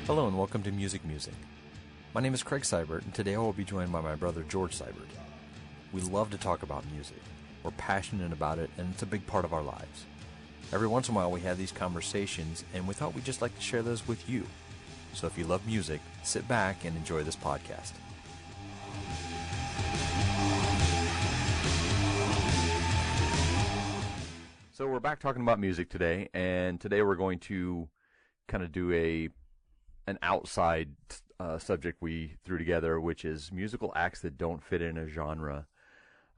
Hello and welcome to Music Musing. My name is Craig Seibert, and today I will be joined by my brother George Seibert. We love to talk about music. We're passionate about it, and it's a big part of our lives. Every once in a while we have these conversations, and we thought we'd just like to share those with you. So if you love music, sit back and enjoy this podcast. So we're back talking about music today, and today we're going to kind of do an outside subject we threw together, which is musical acts that don't fit in a genre.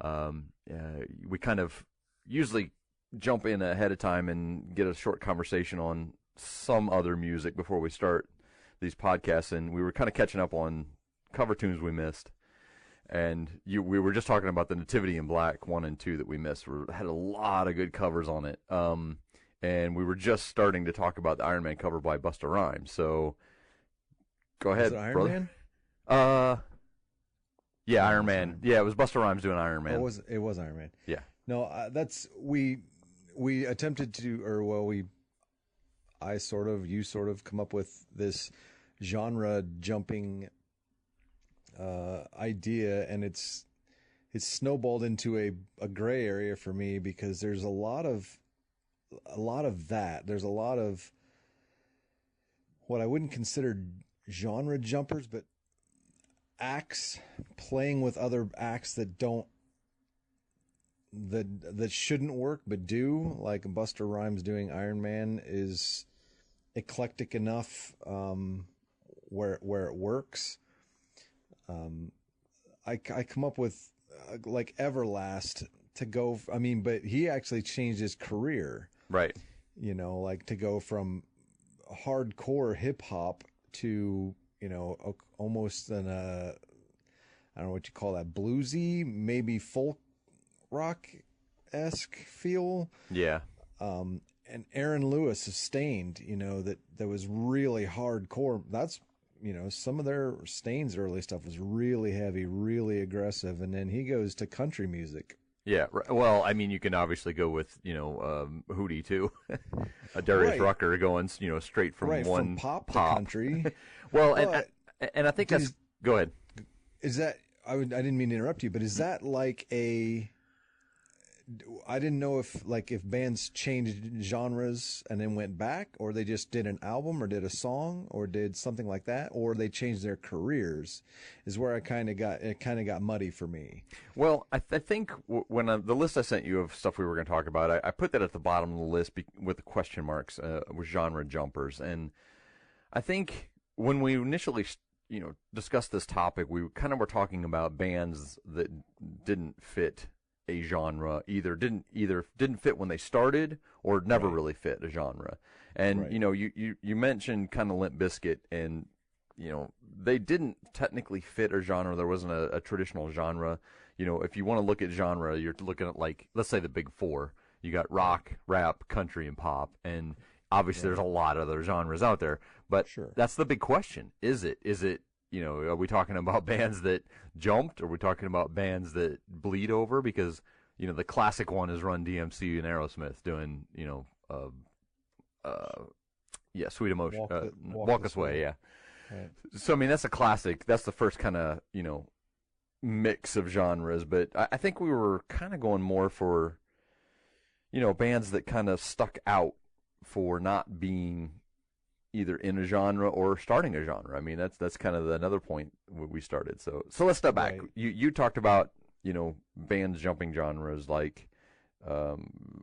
We kind of usually jump in ahead of time and get a short conversation on some other music before we start these podcasts, and we were kind of catching up on cover tunes we missed. And we were just talking about the Nativity in Black 1 and 2 that we missed. We had a lot of good covers on it. And we were just starting to talk about the Iron Man cover by Busta Rhymes. So go ahead, was it Iron brother. Man? Yeah, Iron Man. Yeah, it was Busta Rhymes doing Iron Man. It was Iron Man. Yeah. No, we attempted to, you sort of come up with this genre jumping idea, and it's snowballed into a gray area for me because there's a lot of that. There's a lot of what I wouldn't consider genre jumpers, but acts playing with other acts that shouldn't work but do, like Busta Rhymes doing Iron Man is eclectic enough where it works. I come up with like Everlast to go. But he actually changed his career, Right. You know, like to go from hardcore hip hop to, almost I don't know what you call that, bluesy, maybe folk rock-esque feel. Yeah. And Aaron Lewis sustained, that was really hardcore. That's, some of their Stain's early stuff was really heavy, really aggressive. And then he goes to country music. Yeah. Well, you can obviously go with, Hootie too. Darius Rucker going, straight from from pop to country. Well, and I think that's, go ahead. Is that, I didn't mean to interrupt you, but is that like I didn't know if bands changed genres and then went back, or they just did an album or did a song or did something like that, or they changed their careers, is where it kind of got muddy for me. Well, I think when the list I sent you of stuff we were going to talk about, I put that at the bottom of the list with the question marks, with genre jumpers. And I think when we initially, discussed this topic, we kind of were talking about bands that didn't fit a genre, either didn't fit when they started or never really fit a genre. And you mentioned kind of Limp Bizkit, and they didn't technically fit a genre. There wasn't a traditional genre. If you want to look at genre, you're looking at, like, let's say the big four. You got rock, rap, country, and pop, and obviously there's a lot of other genres out there. But that's the big question: is it are we talking about bands that jumped? Or are we talking about bands that bleed over? Because, the classic one is Run DMC and Aerosmith doing, Sweet Emotion, Walk Us Way, yeah. Right. So, that's a classic. That's the first kind of, mix of genres. But I think we were kind of going more for, bands that kind of stuck out for not being either in a genre or starting a genre. That's kind of another point we started. So let's step back. Right. You talked about, bands jumping genres, like,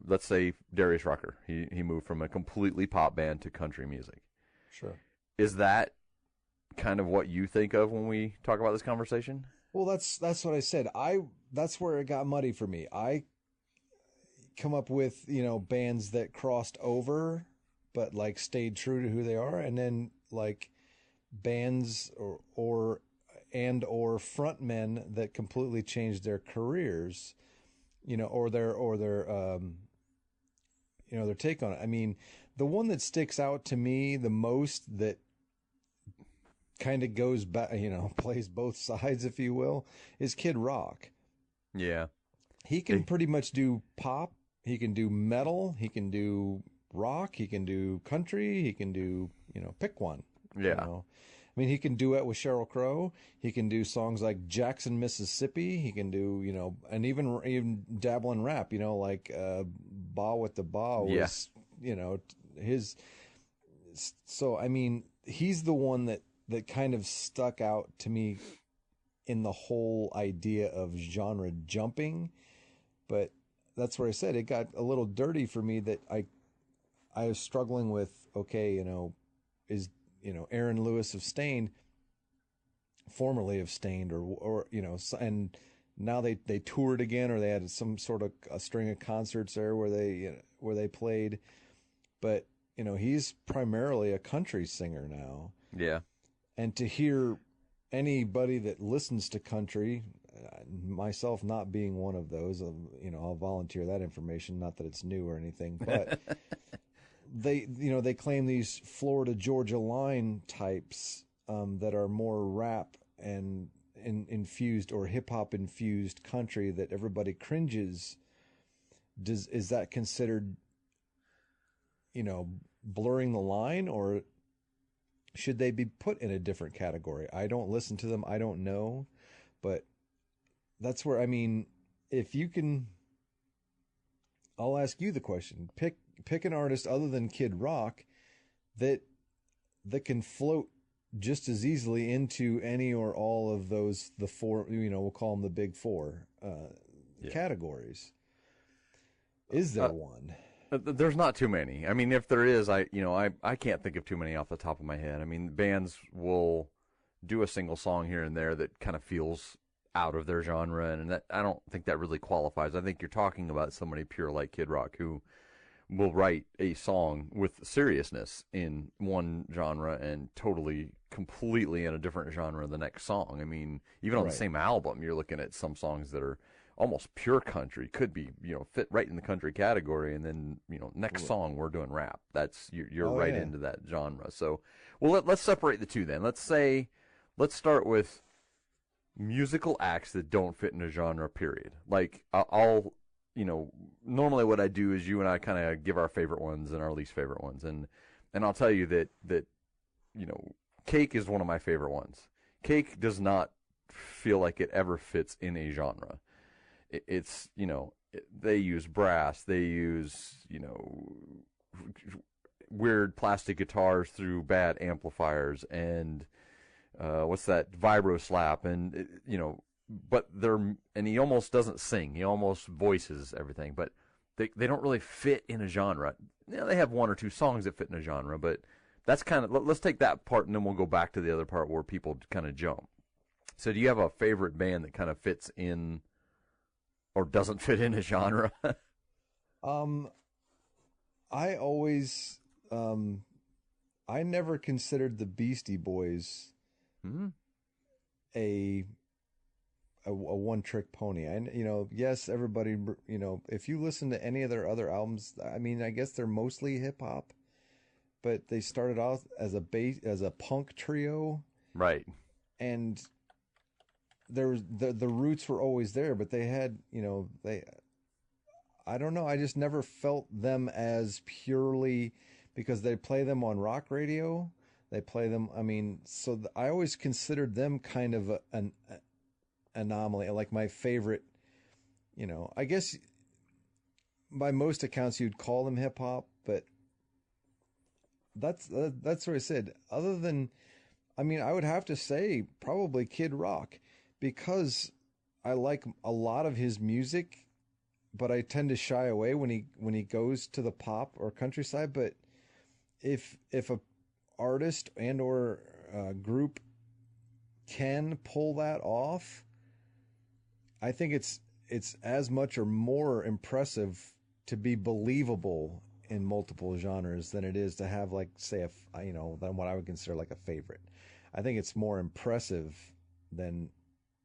let's say Darius Rucker. He moved from a completely pop band to country music. Sure. Is that kind of what you think of when we talk about this conversation? Well, that's what I said. That's where it got muddy for me. I come up with, bands that crossed over but stayed true to who they are, and then bands or frontmen that completely changed their careers, or their their take on it. The one that sticks out to me the most, that kind of goes back, plays both sides, if you will, is Kid Rock. Yeah. He can pretty much do pop, he can do metal, he can do rock, he can do country, he can do, pick one. Yeah. You know, I mean, he can duet with Sheryl Crow. He can do songs like Jackson, Mississippi. He can do, you know, and even dabble in rap. You know, like Ba with the Ba was, you know, his. So I mean, he's the one that kind of stuck out to me in the whole idea of genre jumping, but that's where I said it got a little dirty for me, that I was struggling with, okay, you know, is, you know, Aaron Lewis of Stained, formerly of Stained, or you know, and now they toured again, or they had some sort of a string of concerts there where they, you know, where they played, but you know, he's primarily a country singer now. Yeah. And to hear anybody that listens to country, myself not being one of those, you know, I'll volunteer that information, not that it's new or anything, but they, you know, they claim these Florida Georgia line types that are more rap and infused or hip hop infused country, that everybody cringes. Is that considered, you know, blurring the line, or should they be put in a different category? I don't listen to them. I don't know. But that's where, I mean, if you can, I'll ask you the question. Pick an artist other than Kid Rock that can float just as easily into any or all of those, the four, you know, we'll call them the big four categories. Is there one? There's not too many. I mean, if there is, I can't think of too many off the top of my head. I mean, bands will do a single song here and there that kind of feels out of their genre, and that, I don't think that really qualifies. I think you're talking about somebody pure like Kid Rock, who will write a song with seriousness in one genre and completely in a different genre the next song. I mean, even on the same album, you're looking at some songs that are almost pure country, could be, you know, fit right in the country category, and then, you know, next song we're doing rap. That's you're right into that genre. So, well, let's separate the two then. Let's start with musical acts that don't fit in a genre. Period. Like I'll you know, normally what I do is you and I kind of give our favorite ones and our least favorite ones, and I'll tell you that you know, Cake is one of my favorite ones. Cake does not feel like it ever fits in a genre. It's, you know, they use brass, they use, you know, weird plastic guitars through bad amplifiers, and what's that, vibro slap, and you know, but and he almost doesn't sing, he almost voices everything, but they don't really fit in a genre. You know, they have one or two songs that fit in a genre, but that's kind of, let's take that part and then we'll go back to the other part where people kind of jump. So do you have a favorite band that kind of fits in or doesn't fit in a genre? I always, I never considered the Beastie Boys a one-trick pony. You know, yes, everybody, you know, if you listen to any of their other albums, I mean, I guess they're mostly hip-hop, but they started off as a punk trio. Right. And there was the roots were always there, but they had, you know, I don't know, I just never felt them as purely, because they play them on rock radio. They play them, I mean, so I always considered them kind of an anomaly, like my favorite, you know, I guess by most accounts you'd call them hip hop, but that's what I said. Other than, I mean, I would have to say probably Kid Rock, because I like a lot of his music, but I tend to shy away when he goes to the pop or countryside. But if a artist and or group can pull that off, I think it's as much or more impressive to be believable in multiple genres than it is to have, like, say, you know, than what I would consider like a favorite. I think it's more impressive than,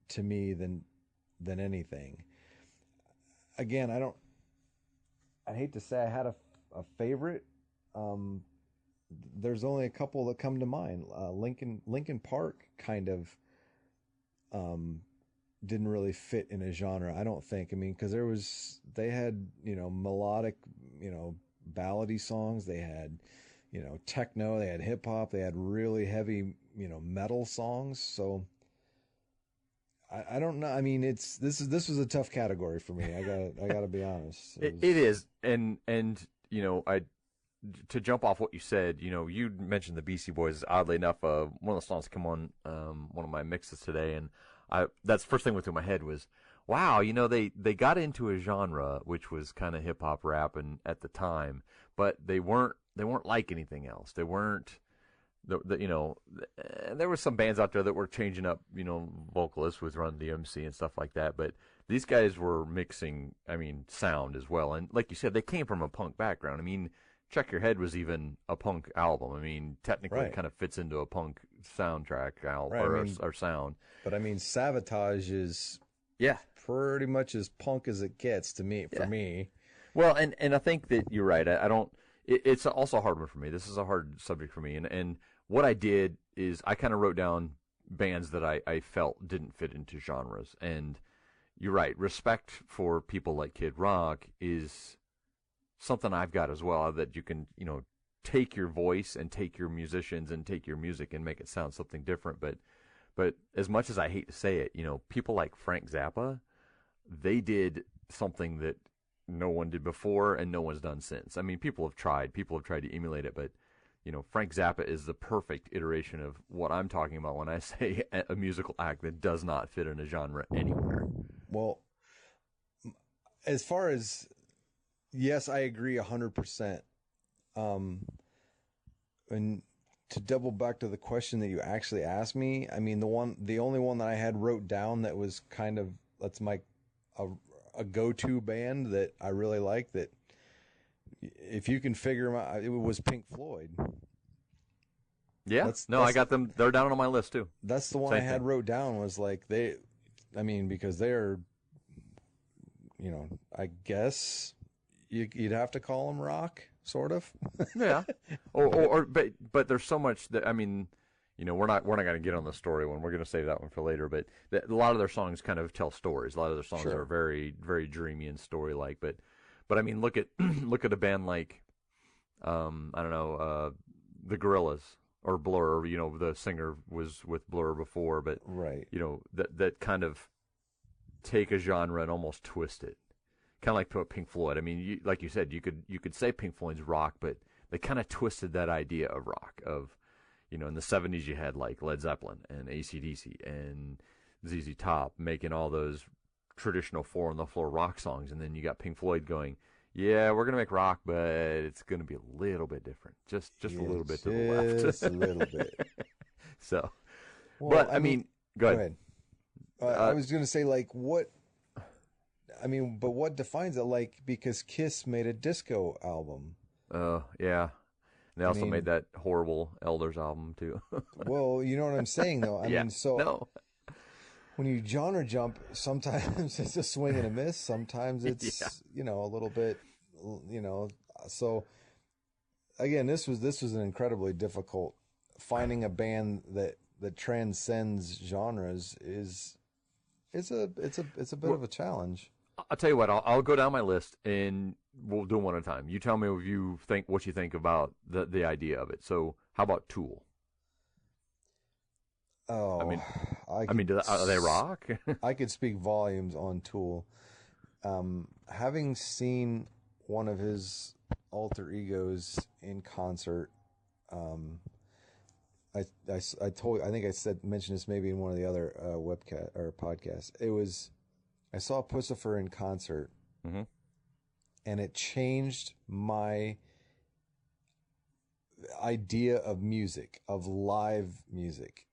to me, than anything. Again, I hate to say I had a favorite. There's only a couple that come to mind. Linkin Park kind of didn't really fit in a genre, I don't think. I mean, because they had, you know, melodic, you know, ballady songs. They had, techno, they had hip hop, they had really heavy, metal songs. So I don't know. I mean, this was a tough category for me. I gotta be honest. It is, and to jump off what you said, you mentioned the Beastie Boys. Oddly enough, one of the songs come on one of my mixes today, and that's the first thing went through my head was, wow, they got into a genre which was kind of hip hop rap, and at the time, but they weren't like anything else. They weren't. There were some bands out there that were changing up, vocalists with Run DMC and stuff like that. But these guys were mixing, sound as well. And like you said, they came from a punk background. Check Your Head was even a punk album. Technically Right. it kind of fits into a punk soundtrack album Right, or sound. But Sabotage is pretty much as punk as it gets to me, for me. Well, and I think that you're right. I don't. It's also a hard one for me. This is a hard subject for me. And what I did is I kind of wrote down bands that I felt didn't fit into genres. And you're right. Respect for people like Kid Rock is something I've got as well, that you can, take your voice and take your musicians and take your music and make it sound something different. But as much as I hate to say it, people like Frank Zappa, they did something that no one did before and no one's done since. People have tried to emulate it, but Frank Zappa is the perfect iteration of what I'm talking about when I say a musical act that does not fit in a genre anywhere. Well, as far as, yes, I agree 100%. And to double back to the question that you actually asked me, the only one that I had wrote down that was kind of, that's a go-to band that I really like, that if you can figure them out, it was Pink Floyd. Yeah, I got them. They're down on my list too. That's the one Same I had thing. wrote down, was like because they're, I guess you'd have to call them rock, sort of. Yeah, but there's so much that we're not going to get on the story one. We're going to save that one for later. But a lot of their songs kind of tell stories. A lot of their songs Sure. are very, very dreamy and story like. But look at a band like the Gorillaz or Blur. The singer was with Blur before, but Right. that kind of take a genre and almost twist it. Kind of like Pink Floyd. Like you said, you could say Pink Floyd's rock, but they kind of twisted that idea of rock. Of, in the 70s you had like Led Zeppelin and AC/DC and ZZ Top making all those traditional 4-on-the-floor rock songs, and then you got Pink Floyd going, yeah, we're gonna make rock, but it's gonna be a little bit different, just a little bit to the left, just a little bit. So, Well, but go ahead. I was gonna say, like, what. But what defines it? Like, because Kiss made a disco album. Oh, yeah. They also made that horrible Elders album, too. Well, you know what I'm saying, though? No. When you genre jump, sometimes it's a swing and a miss. Sometimes it's, a little bit, So, again, this was an incredibly difficult. Finding a band that transcends genres is a bit of a challenge. I'll tell you what. I'll go down my list and we'll do them one at a time. You tell me what you think about the idea of it. So, how about Tool? Oh, are they rock? I could speak volumes on Tool. Having seen one of his alter egos in concert, I think I mentioned this maybe in one of the other webcast or podcasts. I saw Pussifer in concert, mm-hmm. and it changed my idea of music, of live music.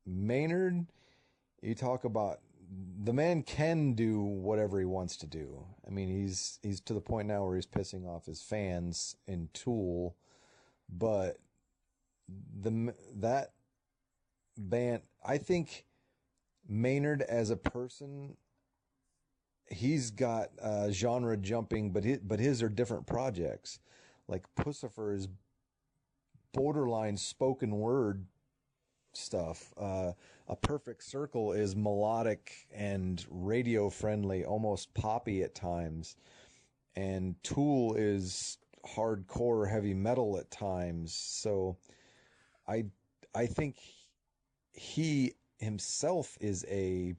Maynard, you talk about, the man can do whatever he wants to do. He's to the point now where he's pissing off his fans in Tool, but that band, I think Maynard as a person, he's got genre jumping, but his are different projects. Like Pussifer is borderline spoken word stuff. A Perfect Circle is melodic and radio friendly, almost poppy at times. And Tool is hardcore heavy metal at times. So I I think he himself is a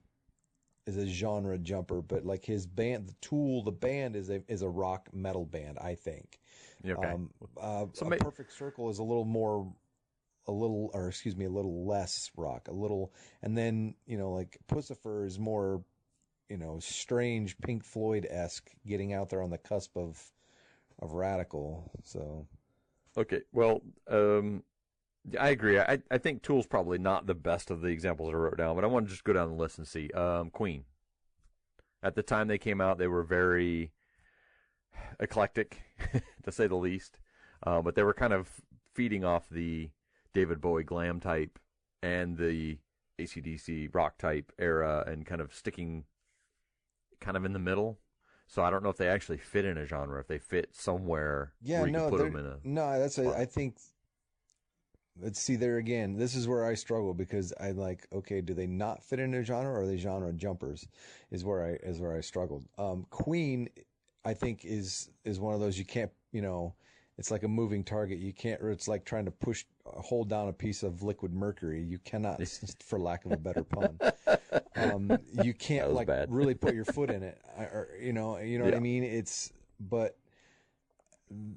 genre jumper, but like his band, the Tool, the band is a rock metal band, I think. Okay. So A Perfect Circle is a little less rock, and then, like Pussifer is more, strange Pink Floyd-esque, getting out there on the cusp of radical. So, okay. Well, I agree. I think Tool's probably not the best of the examples I wrote down, but I want to just go down the list and see. Queen. At the time they came out, they were very eclectic, to say the least. But they were kind of feeding off the David Bowie glam type and the AC/DC rock type era, and kind of sticking kind of in the middle. So I don't know if they actually fit in a genre, if they fit somewhere where you can put them in a... No, I think... Let's see, there again, this is where I struggle, because I like, okay, do they not fit in a genre, or are they genre jumpers? Is where I struggled. Queen, I think, is one of those you can't, it's like a moving target. You can't. It's like trying to hold down a piece of liquid mercury. You cannot, for lack of a better pun. You can't really put your foot in it, or what I mean. But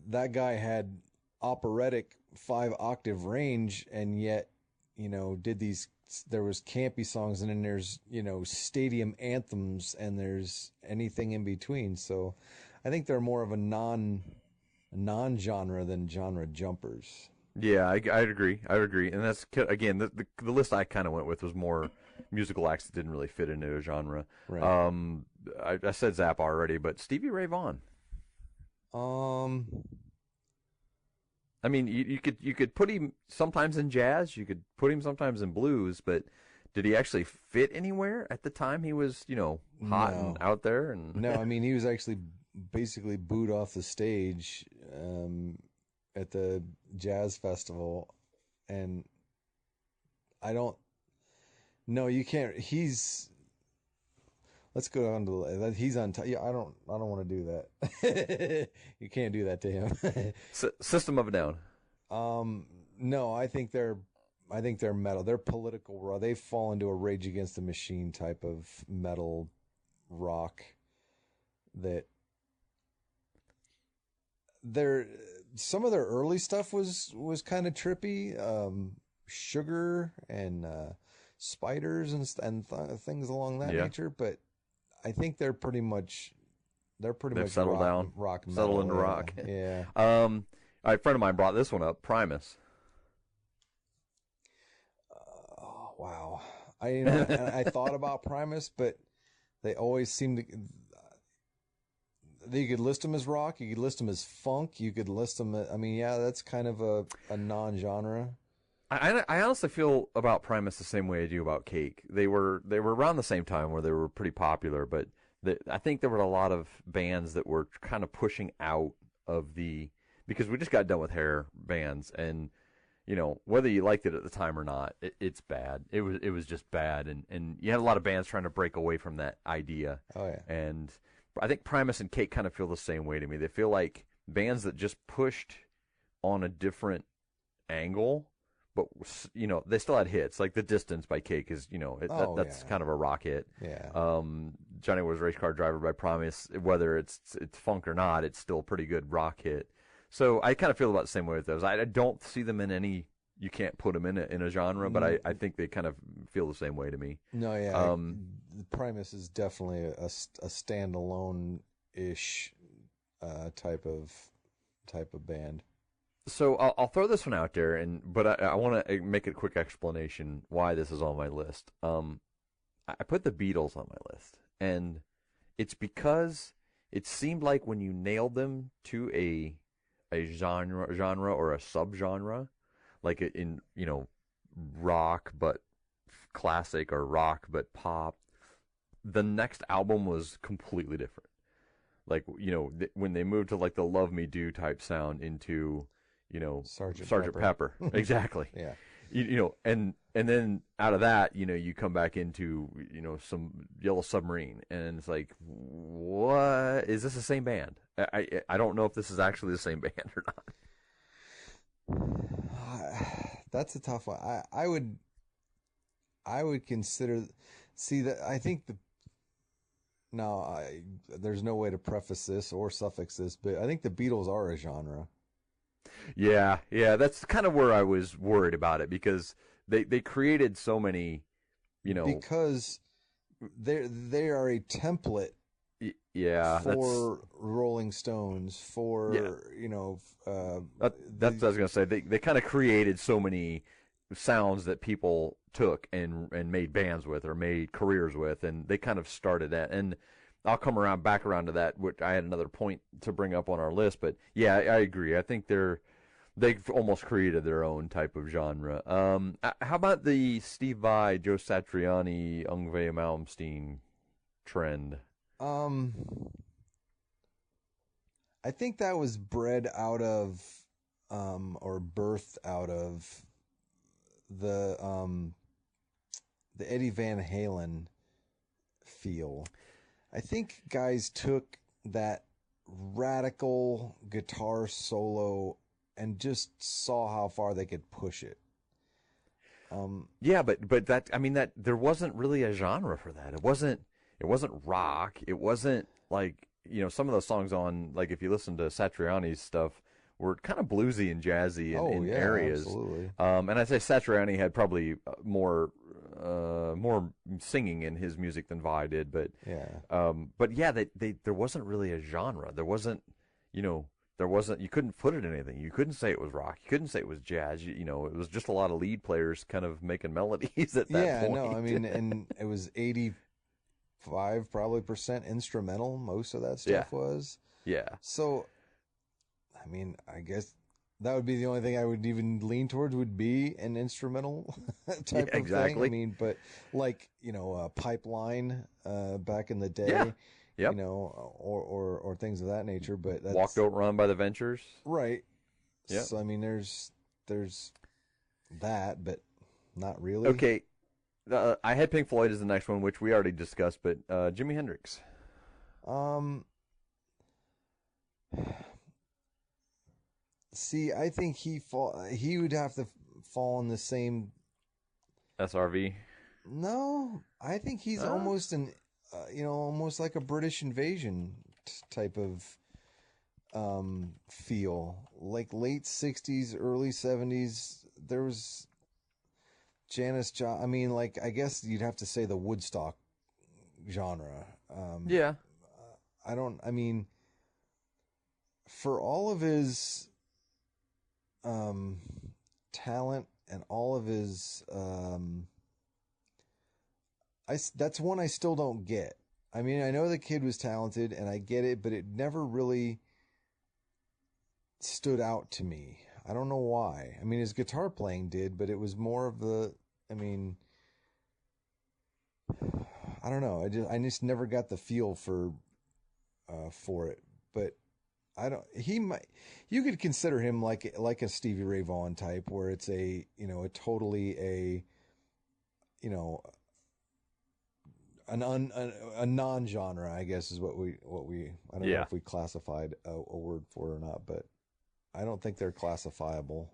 that guy had operatic 5-octave range, and yet, did these. There was campy songs, and then there's stadium anthems, and there's anything in between. So, I think they're more of a non-genre than genre jumpers. Yeah, I'd agree. And that's, again, the list I kind of went with was more musical acts that didn't really fit into a genre. Right. I said Zappa already, but Stevie Ray Vaughan. I mean, you could put him sometimes in jazz, you could put him sometimes in blues, but did he actually fit anywhere at the time? He was, hot and out there, and no, I mean, he was actually basically booed off the stage at the jazz festival, and I don't. No, you can't. Let's go on to that. He's on. Yeah, I don't want to do that. You can't do that to him. System of a Down. No, I think they're metal. They're political. They fall into a Rage Against the Machine type of metal rock. That some of their early stuff was kind of trippy. Sugar and Spiders and things along that nature, but I think they're pretty much settled down, rock metal, settled into rock. Yeah. All right, a friend of mine brought this one up. Primus. Oh, wow. I thought about Primus, but they always seem to. You could list them as rock. You could list them as funk. You could list them. That's kind of a non-genre. I honestly feel about Primus the same way I do about Cake. They were around the same time where they were pretty popular, but I think there were a lot of bands that were kind of pushing out of because we just got done with hair bands, and whether you liked it at the time or not, it's bad. It was just bad, and you had a lot of bands trying to break away from that idea. Oh yeah. And I think Primus and Cake kind of feel the same way to me. They feel like bands that just pushed on a different angle. But, they still had hits. Like The Distance by Cake is, that's kind of a rock hit. Yeah. Johnny Was a Race Car Driver by Primus, whether it's funk or not, it's still a pretty good rock hit. So I kind of feel about the same way with those. I don't see them in any, you can't put them in a genre, but I think they kind of feel the same way to me. No, yeah. Primus is definitely a standalone-ish type of band. So I'll throw this one out there, but I want to make a quick explanation why this is on my list. I put the Beatles on my list, and it's because it seemed like when you nailed them to a genre or a subgenre, like in rock but classic or rock but pop, the next album was completely different. Like when they moved to like the Love Me Do type sound into Sergeant Pepper. Exactly. Yeah. And then out of that, you come back into, some Yellow Submarine, and it's like, what is this the same band? I don't know if this is actually the same band or not. That's a tough one. I would consider, see that I think there's no way to preface this or suffix this, but I think the Beatles are a genre. Yeah, that's kind of where I was worried about it, because they created so many, because they are a template. Yeah, for Rolling Stones, for that's what I was gonna say. They kind of created so many sounds that people took and made bands with or made careers with, and they kind of started that. And I'll come back around to that, which I had another point to bring up on our list. But yeah, I agree. I think they've almost created their own type of genre. How about the Steve Vai, Joe Satriani, Yngwie Malmsteen trend? I think that was bred out of, or birthed out of the Eddie Van Halen feel. I think guys took that radical guitar solo and just saw how far they could push it. Yeah, but that, I mean, that there wasn't really a genre for that. It wasn't rock. It wasn't like, some of those songs on, like, if you listen to Satriani's stuff, were kind of bluesy and jazzy in areas. Absolutely. And I'd say Satriani had probably more singing in his music than Vai did, but there wasn't really a genre. There wasn't, you couldn't put it in anything. You couldn't say it was rock. You couldn't say it was jazz. It was just a lot of lead players kind of making melodies at that point. Yeah, no, I mean, and it was 85% instrumental. Most of that stuff was. Yeah. So, I mean, I guess that would be the only thing I would even lean towards, would be an instrumental type of thing. I mean, but like, Pipeline back in the day. Yeah. Yep. Or things of that nature, but that's, Walk Don't Run by the Ventures. Right. Yeah. So I mean, there's that, but not really. Okay. I had Pink Floyd as the next one, which we already discussed, but Jimi Hendrix. See, I think he would have to fall in the same SRV. No, I think he's almost almost like a British Invasion type of feel. Like late 60s, early 70s, there was Janis Joplin. I mean, like, I guess you'd have to say the Woodstock genre. Yeah. I mean, for all of his talent and all of his that's one I still don't get. I mean, I know the kid was talented and I get it, but it never really stood out to me. I don't know why. I mean, his guitar playing did, but it was more of I don't know. I just never got the feel for it. But you could consider him like a Stevie Ray Vaughan type, where it's a non-genre, I guess, is what we I don't know if we classified a word for it or not, but I don't think they're classifiable.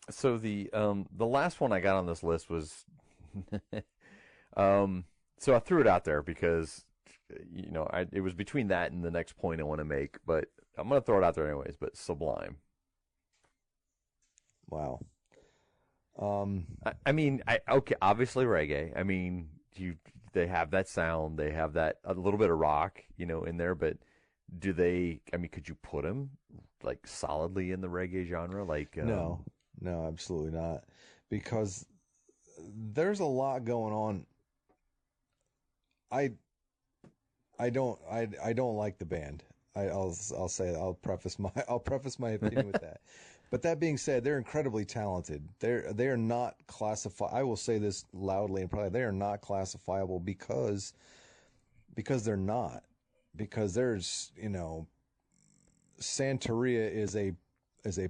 So the last one I got on this list was so I threw it out there because it was between that and the next point I want to make, but I'm going to throw it out there anyways. But Sublime. Wow. I mean, okay, obviously reggae. I mean, they have that sound, they have that a little bit of rock, in there, but do they? I mean, could you put them like solidly in the reggae genre? Like no, absolutely not, because there's a lot going on. I don't like the band. I'll say that. I'll preface my opinion with that. But that being said, they're incredibly talented. They are not classified. I will say this loudly and proudly. They are not classifiable because they're not. Because there's, Santeria is a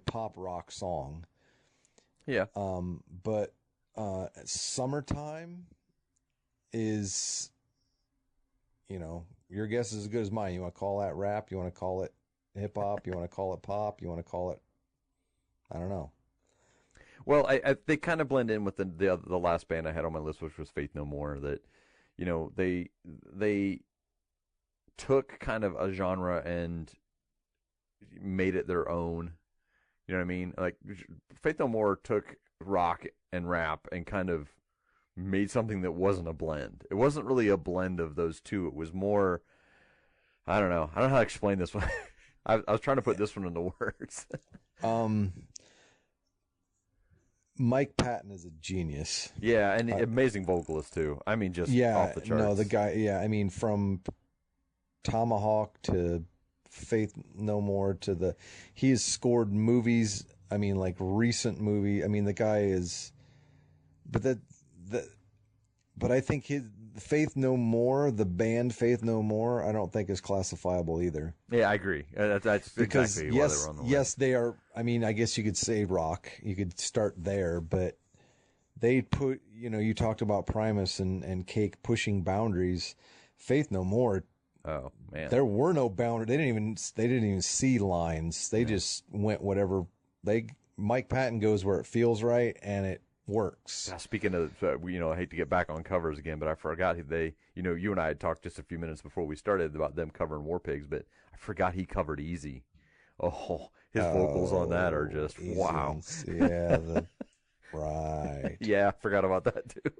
pop rock song. Yeah. But Summertime is, your guess is as good as mine. You want to call that rap? You want to call it hip hop? You want to call it pop? You want to call it, I don't know. Well, they kind of blend in with the last band I had on my list, which was Faith No More. That, they took kind of a genre and made it their own. You know what I mean? Like, Faith No More took rock and rap and kind of made something that wasn't a blend. It wasn't really a blend of those two. It was more, I don't know how to explain this one. I was trying to put this one into words. Mike Patton is a genius. Yeah, and amazing vocalist too. I mean, just off the charts. No, the guy. Yeah, I mean, from Tomahawk to Faith No More to he has scored movies. I mean, like recent movie. I mean, the guy is, but I think his Faith No More, the band Faith No More, I don't think is classifiable either. Yeah, I agree. That's because exactly why they were on the list. Yes, they are. I mean, I guess you could say rock. You could start there, but they put. You talked about Primus and Cake pushing boundaries. Faith No More. Oh man, there were no boundaries. They didn't even see lines. They just went whatever. Mike Patton goes where it feels right, and it works. Speaking of, I hate to get back on covers again, but I forgot you and I had talked just a few minutes before we started about them covering War Pigs, but I forgot he covered Easy. Oh, his vocals on that are just Easy wow. Yeah, right. Yeah, I forgot about that too.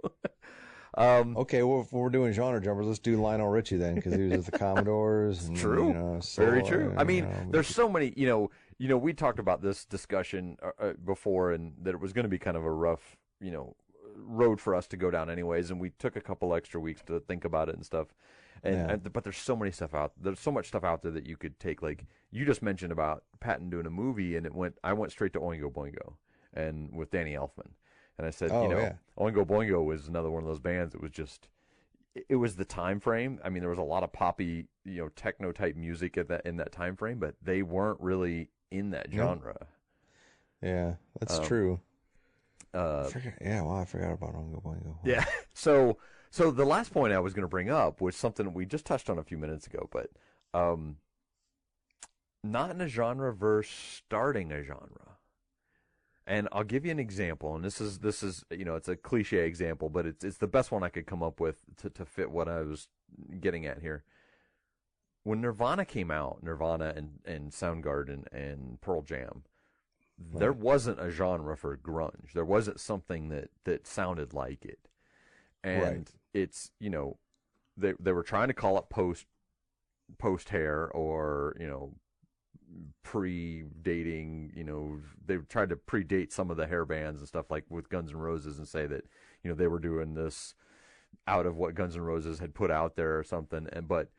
Okay, well, if we're doing genre jumpers, let's do Lionel Richie then, because he was with the Commodores. And, true. Very true. I mean, there's so many, we talked about this discussion before, and that it was going to be kind of a rough, road for us to go down anyways, and we took a couple extra weeks to think about it and stuff. But there's so much stuff out there that you could take. Like you just mentioned about Patton doing a movie, and I went straight to Oingo Boingo, and with Danny Elfman. And I said, Oingo Boingo was another one of those bands. It was just, it was the time frame. I mean, there was a lot of poppy, techno type music in that time frame, but they weren't really in that genre. Yeah, that's true. I forgot about Oingo Boingo. Yeah. So the last point I was going to bring up was something we just touched on a few minutes ago, but not in a genre versus starting a genre. And I'll give you an example, and this is it's a cliche example, but it's the best one I could come up with to fit what I was getting at here. When Nirvana came out, Nirvana and Soundgarden and Pearl Jam, there wasn't a genre for grunge. There wasn't something that sounded like it, and it's they were trying to call it post hair or pre-dating, they tried to predate some of the hair bands and stuff like with Guns N' Roses and say that, they were doing this out of what Guns N' Roses had put out there or something. But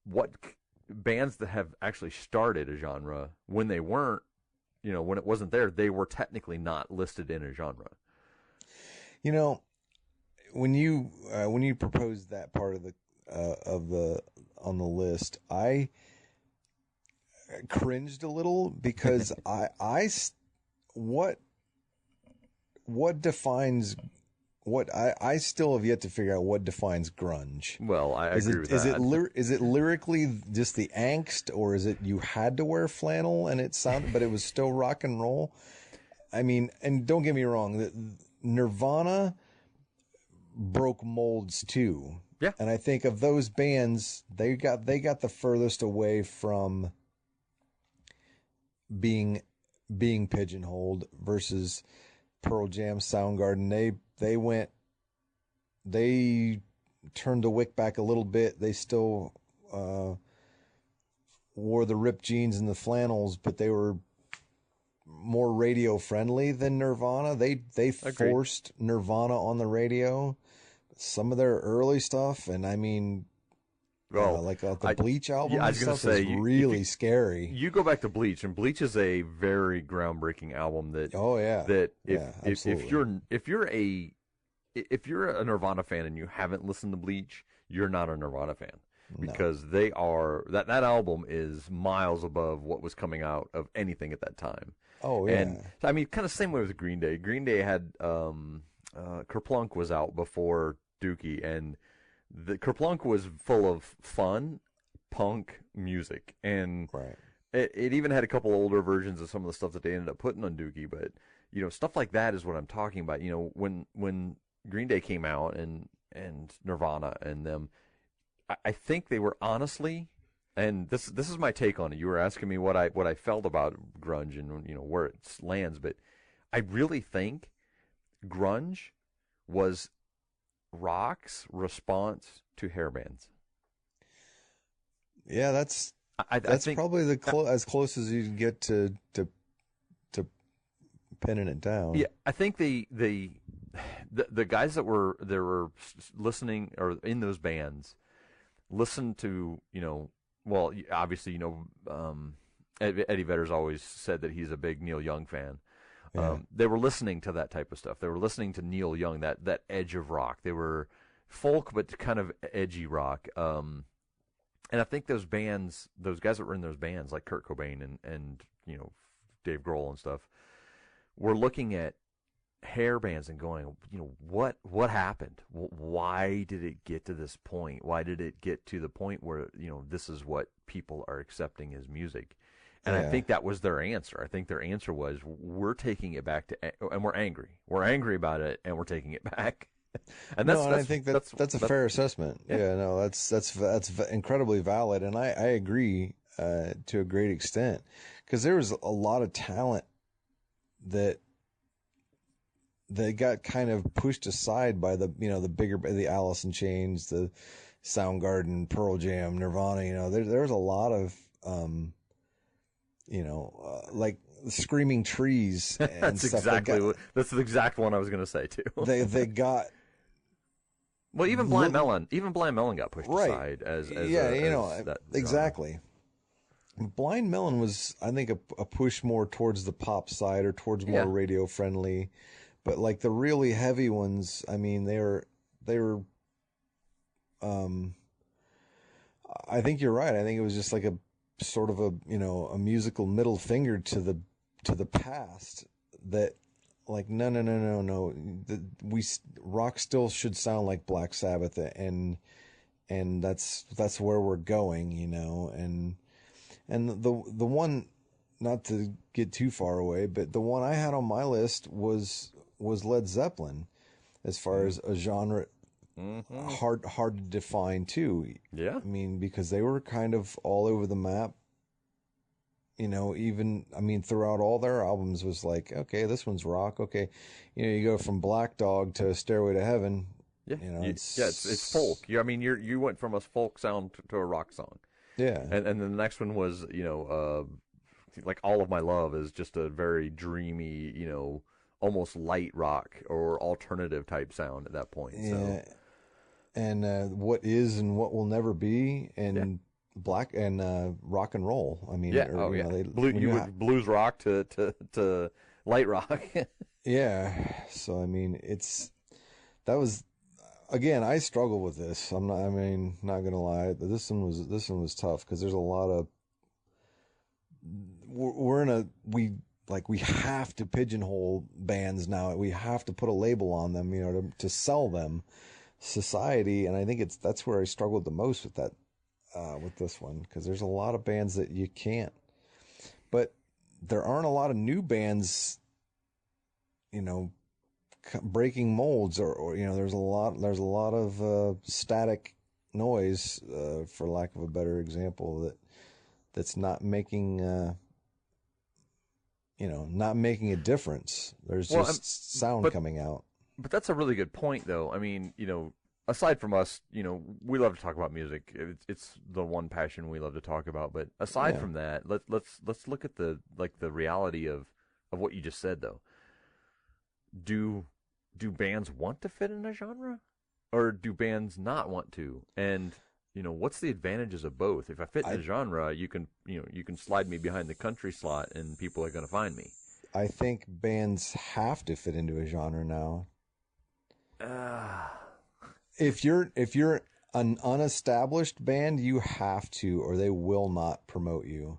what bands that have actually started a genre when they weren't, when it wasn't there, they were technically not listed in a genre. When you proposed that part of the on the list, I cringed a little because I still have yet to figure out what defines grunge. Well, I agree with that. Is it lyrically just the angst, or is it you had to wear flannel and but it was still rock and roll? I mean, and don't get me wrong, Nirvana broke molds too. Yeah. And I think of those bands, they got the furthest away from being pigeonholed versus Pearl Jam, Soundgarden. They turned the wick back a little bit. They still wore the ripped jeans and the flannels, but they were more radio friendly than Nirvana. They forced Nirvana on the radio. Some of their early stuff, and I mean, the Bleach album, I was going to say, is really scary. You go back to Bleach, and Bleach is a very groundbreaking album. If you're a Nirvana fan and you haven't listened to Bleach, you're not a Nirvana fan. because they are that album is miles above what was coming out of anything at that time. Oh yeah. And I mean, kind of same way with Green Day. Green Day had Kerplunk was out before Dookie, and the Kerplunk was full of fun punk music, and Right. it even had a couple older versions of some of the stuff that they ended up putting on Dookie. But stuff like that is what I'm talking about. When Green Day came out and Nirvana and them, I think they were honestly, and this is my take on it. You were asking me what I felt about grunge and where it lands, but I really think grunge was rock's response to hair bands. Yeah, that's I think, probably as close as you can get to pinning it down. Yeah, I think the guys that were listening or in those bands listened to well, obviously Eddie Vedder's always said that he's a big Neil Young fan. Yeah. They were listening to that type of stuff. They were listening to Neil Young, that edge of rock. They were folk, but kind of edgy rock. And I think those bands, those guys that were in those bands, like Kurt Cobain and Dave Grohl and stuff, were looking at hair bands and going, what happened? Why did it get to this point? Why did it get to the point where this is what people are accepting as music? And I think that was their answer. I think their answer was, we're taking it back and we're angry. We're angry about it, and we're taking it back. And I think that's a fair assessment. Yeah, no, that's incredibly valid, and I agree to a great extent, because there was a lot of talent that got kind of pushed aside by the the Alice in Chains, the Soundgarden, Pearl Jam, Nirvana. There was a lot of like Screaming Trees and that's stuff. That's the exact one I was going to say too. they got. Well, even Blind Melon got pushed aside as that exactly. Genre. Blind Melon was, I think, a push more towards the pop side or towards more radio friendly, but like the really heavy ones, I mean, they were. I think you're right. I think it was just like a sort of a musical middle finger to the past that. Like no. Rock still should sound like Black Sabbath, and that's where we're going, and the one, not to get too far away, but the one I had on my list was Led Zeppelin, as far as a genre, hard to define too. Yeah, I mean, because they were kind of all over the map. Throughout all their albums was like, okay, this one's rock. Okay. You go from Black Dog to Stairway to Heaven. Yeah. It's folk. You went from a folk sound to a rock song. Yeah. And then the next one was, like All of My Love is just a very dreamy, almost light rock or alternative type sound at that point. Yeah. So. And What Is and What Will Never Be, and black and rock and roll. I mean, blues rock to light rock. Yeah. So I mean, that was, again, I struggle with this. Not gonna lie, but this one was tough, because there's a lot of we have to pigeonhole bands now. We have to put a label on them, to sell them. Society, and I think that's where I struggled the most with that. With this one, because there's a lot of bands that you can't, but there aren't a lot of new bands, breaking molds, or there's a lot of static noise, for lack of a better example, that's not making a difference. There's just sound coming out. But that's a really good point, though. I mean, aside from us, we love to talk about music. It's the one passion we love to talk about. But aside from that, let's look at the reality of what you just said, though. Do bands want to fit in a genre, or do bands not want to? And what's the advantages of both? If I fit in a genre, you can slide me behind the country slot, and people are going to find me. I think bands have to fit into a genre now. If you're an unestablished band, you have to, or they will not promote you.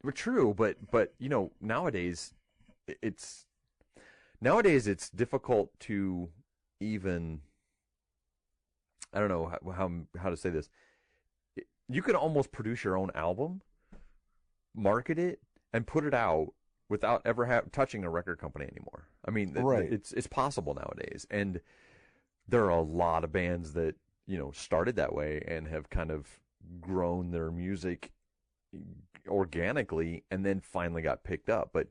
But true, but nowadays it's difficult to even, I don't know how to say this. You can almost produce your own album, market it, and put it out without ever touching a record company anymore. I mean, Right. It's possible nowadays, and there are a lot of bands that started that way and have kind of grown their music organically, and then finally got picked up. But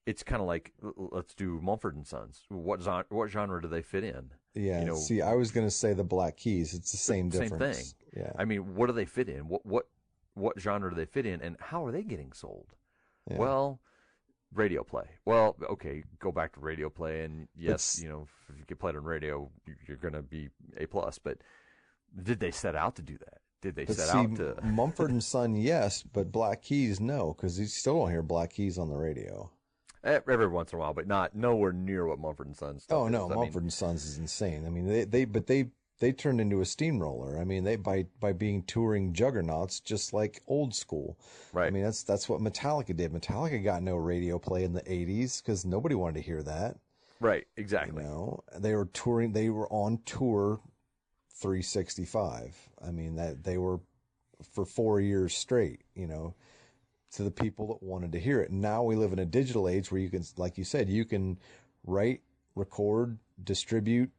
it's kind of like, let's do Mumford and Sons. What genre do they fit in? Yeah. See, I was going to say the Black Keys. It's the same difference. Same thing. Yeah. I mean, what do they fit in? What genre do they fit in, and how are they getting sold? Yeah. Well, radio play. Well, okay, go back to radio play, and yes, if you get played on radio, you're going to be A+. But did they set out to do that? Did they set out to Mumford and Son? Yes, but Black Keys, no, because you still don't hear Black Keys on the radio. Every once in a while, but nowhere near what Mumford and Sons. Oh no, Mumford and Sons is insane. I mean, they turned into a steamroller. I mean, they by being touring juggernauts, just like old school. Right. I mean, that's what Metallica did. Metallica got no radio play in the '80s because nobody wanted to hear that. Right. Exactly. They were touring. They were on tour 365. I mean, that they were for 4 years straight. To the people that wanted to hear it. Now we live in a digital age where you can, like you said, you can write, record, distribute,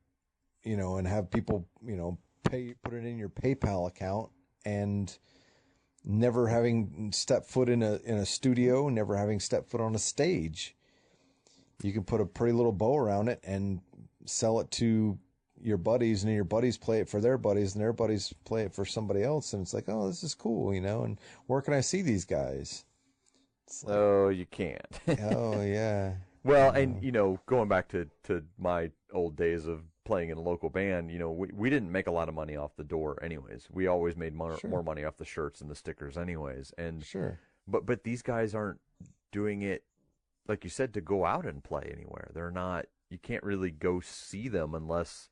and have people, put it in your PayPal account, and never having stepped foot in a studio, never having stepped foot on a stage. You can put a pretty little bow around it and sell it to your buddies, and your buddies play it for their buddies, and their buddies play it for somebody else, and it's like, oh, this is cool, and where can I see these guys? Oh, you can't. Oh, yeah. Well, and, going back to my old days of playing in a local band, we didn't make a lot of money off the door anyways. We always made more money off the shirts and the stickers anyways. And sure. But these guys aren't doing it, like you said, to go out and play anywhere. They're not, you can't really go see them unless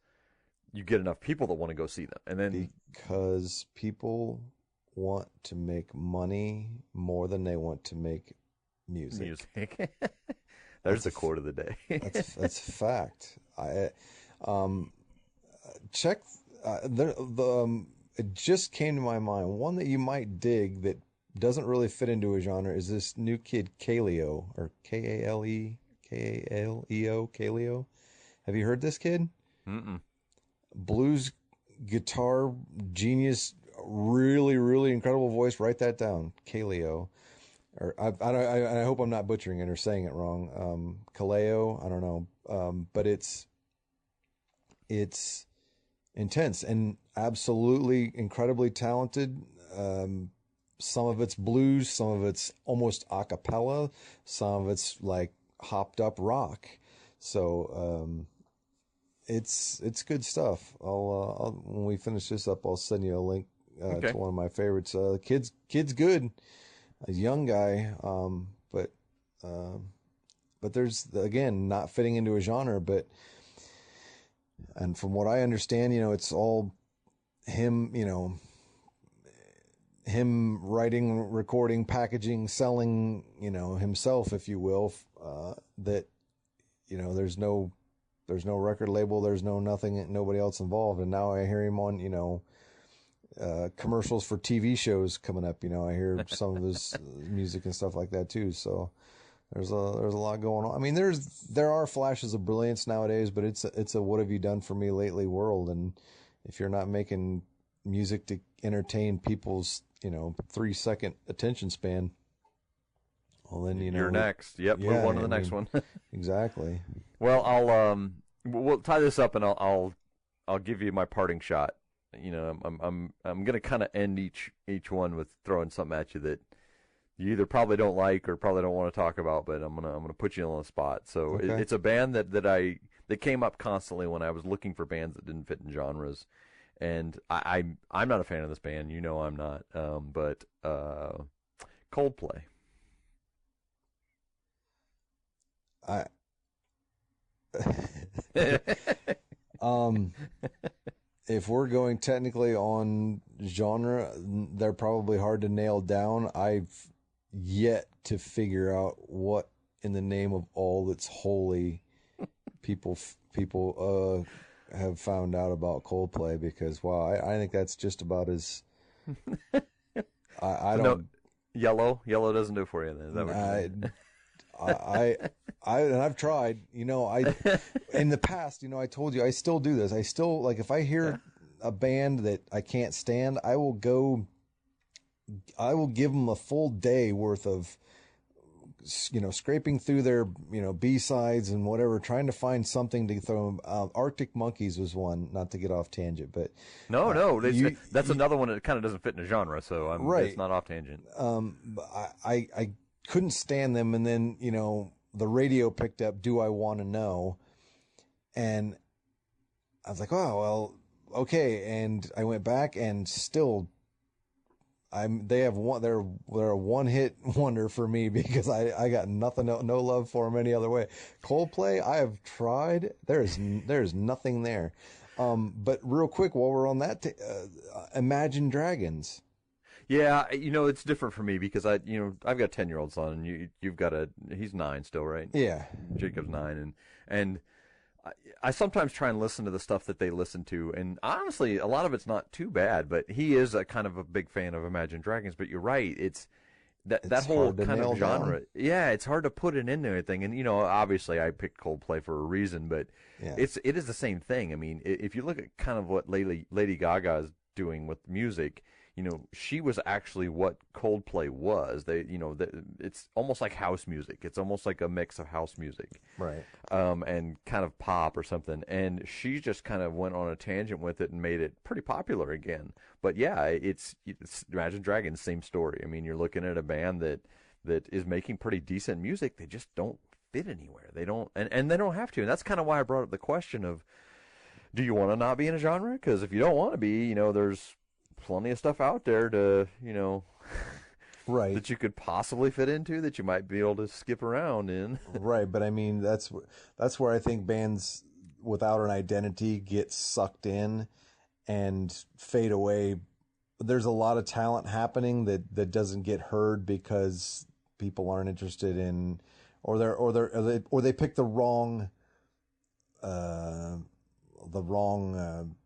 you get enough people that want to go see them. And then because people want to make money more than they want to make music. There's the quote of the day. that's a fact. Check it just came to my mind. One that you might dig that doesn't really fit into a genre is this new kid KLEO, or KLEO. KLEO. Have you heard this kid? Mm-mm. Blues guitar genius, really, really incredible voice. Write that down, KLEO. Or I hope I'm not butchering it or saying it wrong. KLEO, I don't know. But it's intense and absolutely incredibly talented. Some of it's blues, some of it's almost a cappella, some of it's like hopped up rock. So it's good stuff. I'll when we finish this up, I'll send you a link to one of my favorites. Kid's good, a young guy, but there's, again, not fitting into a genre, and from what I understand, it's all him, him writing, recording, packaging, selling, himself, if you will, that, there's no record label, there's no nothing, nobody else involved. And now I hear him on, commercials for TV shows coming up. I hear some of his music and stuff like that too. So there's a lot going on. I mean, there are flashes of brilliance nowadays, but it's a what have you done for me lately world. And if you're not making music to entertain people's 3-second attention span, well then you're next. Yep, yeah, move on to the next one. Exactly. Well, we'll tie this up, and I'll give you my parting shot. I'm gonna kind of end each one with throwing something at you that you either probably don't like or probably don't want to talk about, but I'm gonna put you on the spot. So okay. It's a band that came up constantly when I was looking for bands that didn't fit in genres, and I'm not a fan of this band. I'm not. But Coldplay. if we're going technically on genre, they're probably hard to nail down. I've yet to figure out what in the name of all that's holy people have found out about Coldplay, because wow, I think that's just about as I So don't yellow doesn't do it for you then. Is that what you're saying? and I've tried, in the past, I told you I still do this. I still, like, if I hear a band that I can't stand, I will give them a full day worth of, scraping through their, B-sides and whatever, trying to find something to throw them. Arctic Monkeys was one, not to get off tangent, but that's another one that kind of doesn't fit in a genre, so right. It's not off tangent. I couldn't stand them, and then the radio picked up "Do I Want to Know," and I was like, "Oh well, okay." And I went back, and still, they're a one-hit wonder for me, because I got nothing, no love for them any other way. Coldplay, I have tried. There's nothing there. But real quick, while we're on that, Imagine Dragons. Yeah, it's different for me because I've got a 10-year-old son, and you've got he's 9 still, right? Yeah. Jacob's 9, and I sometimes try and listen to the stuff that they listen to, and honestly, a lot of it's not too bad, but he is a kind of a big fan of Imagine Dragons, but you're right, it's that whole kind of genre. Down. Yeah, it's hard to put it into anything, and obviously I picked Coldplay for a reason, but it is the same thing. I mean, if you look at kind of what Lady Gaga is doing with music, she was actually what Coldplay was. It's almost like house music. It's almost like a mix of house music, right? And kind of pop or something. And she just kind of went on a tangent with it and made it pretty popular again. But yeah, it's Imagine Dragons, same story. I mean, you're looking at a band that is making pretty decent music. They just don't fit anywhere. They don't, and they don't have to. And that's kind of why I brought up the question of, do you want to not be in a genre? Because if you don't want to be, there's plenty of stuff out there to, right, that you could possibly fit into, that you might be able to skip around in. Right, but I mean, that's where I think bands without an identity get sucked in and fade away. There's a lot of talent happening that doesn't get heard because people aren't interested in, or they pick the wrong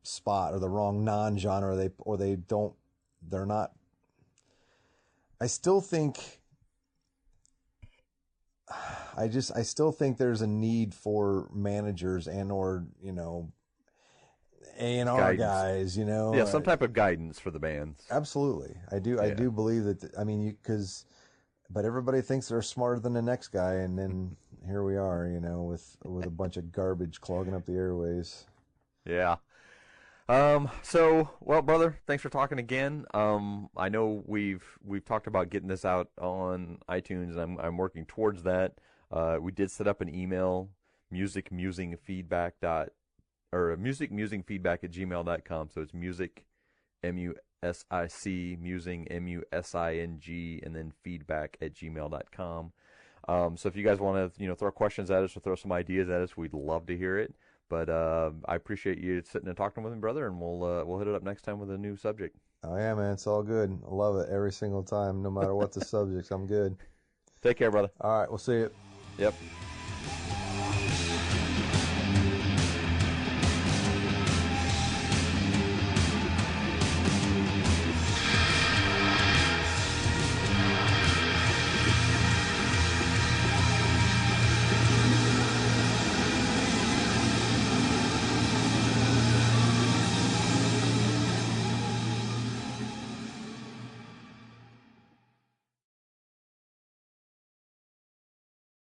spot, or the wrong non-genre, they're not. I still think there's a need for managers or A&R guys, Yeah, some type of guidance for the bands. Absolutely. I do believe that. I mean, but everybody thinks they're smarter than the next guy, and then here we are, with a bunch of garbage clogging up the airways. Yeah. Well, brother, thanks for talking again. I know we've talked about getting this out on iTunes, and I'm working towards that. We did set up an email, musicmusingfeedback musicmusingfeedback@gmail.com. So it's music, MUSIC, musing, MUSING, and then feedback@gmail.com. So if you guys want to, throw questions at us or throw some ideas at us, we'd love to hear it. But I appreciate you sitting and talking with me, brother, and we'll hit it up next time with a new subject. Oh yeah, man, it's all good. I love it every single time, no matter what the subject. I'm good. Take care, brother. All right, we'll see you. Yep.